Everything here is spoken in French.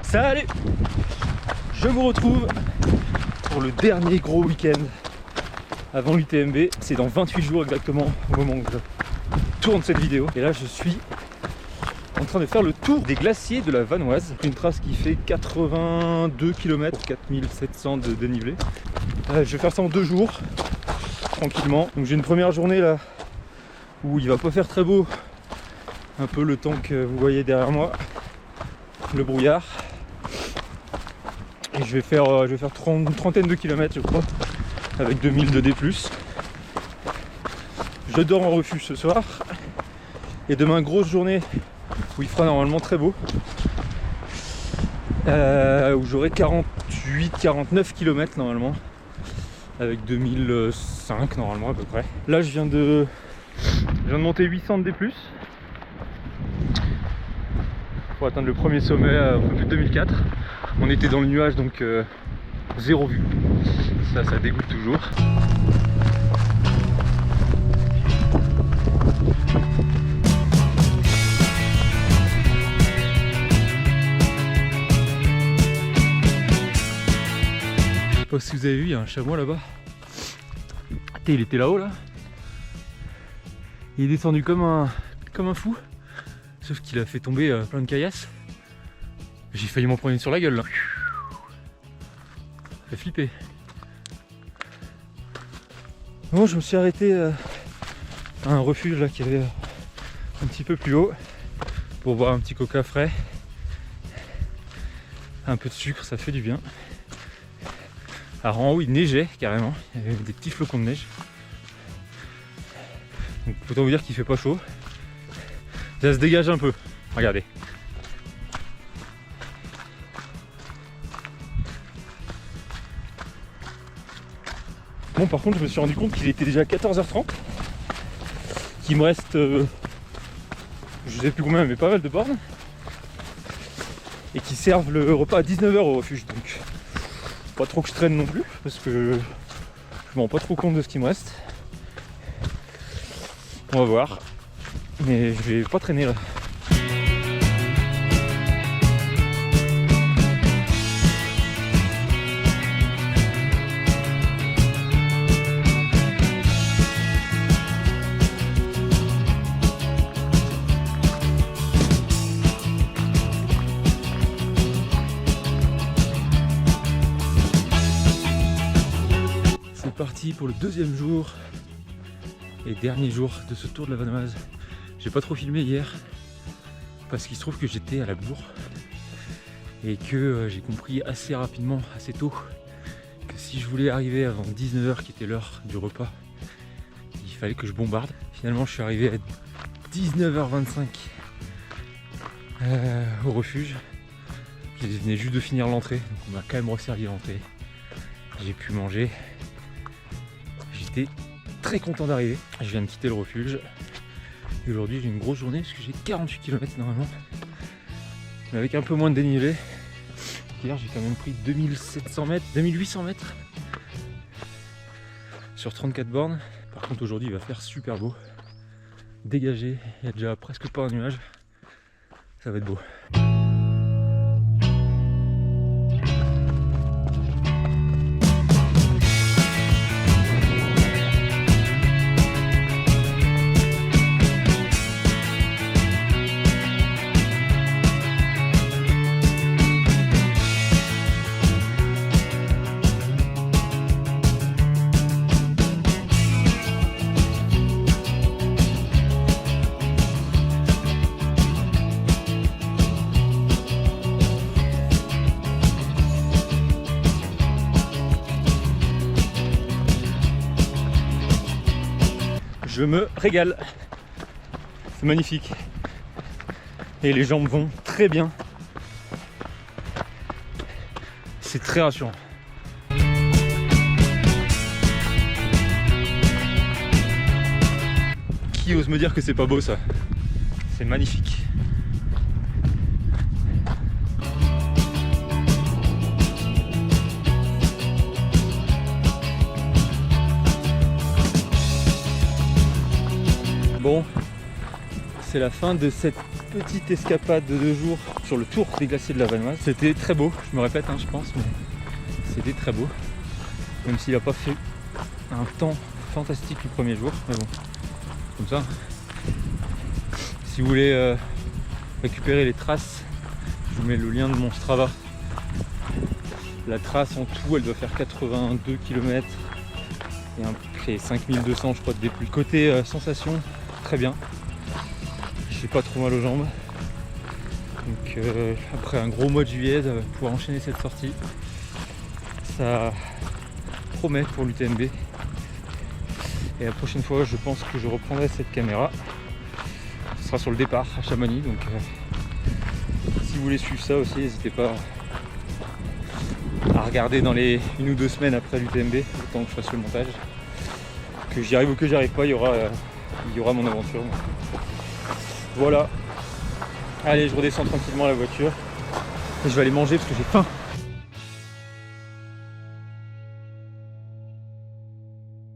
Salut! Je vous retrouve pour le dernier gros week-end avant l'UTMB. C'est dans 28 jours exactement au moment où je tourne cette vidéo. Et là je suis en train de faire le tour des glaciers de la Vanoise. Une trace qui fait 82 km pour 4700 de dénivelé. Je vais faire ça en 2 jours, tranquillement. Donc j'ai une première journée là où il va pas faire très beau. Un peu le temps que vous voyez derrière moi, le brouillard. Et je vais faire une trentaine de kilomètres je crois, avec 2000 de D+. Je dors en refuge ce soir. Et demain, grosse journée où il fera normalement très beau. Où j'aurai 48-49 km normalement. Avec 2005 normalement à peu près. Là je viens de monter 800 de D+. Pour atteindre le premier sommet un peu plus de 2004. On était dans le nuage donc zéro vue. Ça dégoûte toujours. Je sais pas si vous avez vu, il y a un chamois là-bas. Il était là-haut là. Il est descendu comme un fou. Sauf qu'il a fait tomber plein de caillasses. J'ai failli m'en prendre une sur la gueule là. Ça fait flipper. Bon, je me suis arrêté à un refuge là qui avait un petit peu plus haut pour boire un petit coca frais. Un peu de sucre, ça fait du bien. Alors en haut il neigeait carrément, il y avait des petits flocons de neige. Donc autant vous dire qu'il fait pas chaud. Ça se dégage un peu, regardez. Bon, par contre je me suis rendu compte qu'il était déjà 14h30, qu'il me reste je sais plus combien mais pas mal de bornes, et qu'ils servent le repas à 19h au refuge, donc pas trop que je traîne non plus parce que je me rends pas trop compte de ce qui me reste. On va voir, mais je vais pas traîner là. C'est parti pour le deuxième jour et dernier jour de ce tour de la Vanoise. J'ai pas trop filmé hier parce qu'il se trouve que j'étais à la bourre et que j'ai compris assez rapidement, assez tôt, que si je voulais arriver avant 19h qui était l'heure du repas, il fallait que je bombarde. Finalement je suis arrivé à 19h25 au refuge. Je venais juste de finir l'entrée, donc on m'a quand même resservi l'entrée. J'ai pu manger. J'étais très content d'arriver. Je viens de quitter le refuge. Et aujourd'hui j'ai une grosse journée parce que j'ai 48 km normalement. Mais avec un peu moins de dénivelé. Hier j'ai quand même pris 2700 mètres, 2800 mètres sur 34 bornes. Par contre aujourd'hui il va faire super beau. Dégagé, il n'y a déjà presque pas un nuage. Ça va être beau. Je me régale. C'est magnifique. Et les jambes vont très bien. C'est très rassurant. Qui ose me dire que c'est pas beau ça? C'est magnifique. Bon, c'est la fin de cette petite escapade de 2 jours sur le tour des glaciers de la Vanoise. C'était très beau, je me répète je pense, mais c'était très beau. Même s'il n'a pas fait un temps fantastique le premier jour, mais bon, comme ça. Si vous voulez récupérer les traces, je vous mets le lien de mon Strava. La trace en tout, elle doit faire 82 km et 5200 je crois de D+. Côté sensation, très bien. J'ai pas trop mal aux jambes. Donc après un gros mois de juillet, pouvoir enchaîner cette sortie, ça promet pour l'UTMB. Et la prochaine fois, je pense que je reprendrai cette caméra. Ce sera sur le départ à Chamonix. Donc si vous voulez suivre ça aussi, n'hésitez pas à regarder dans les 1 ou 2 semaines après l'UTMB, le temps que je fasse le montage. Que j'y arrive ou que j'y arrive pas, il y aura mon aventure. Voilà. Allez, je redescends tranquillement à la voiture. Et je vais aller manger parce que j'ai faim.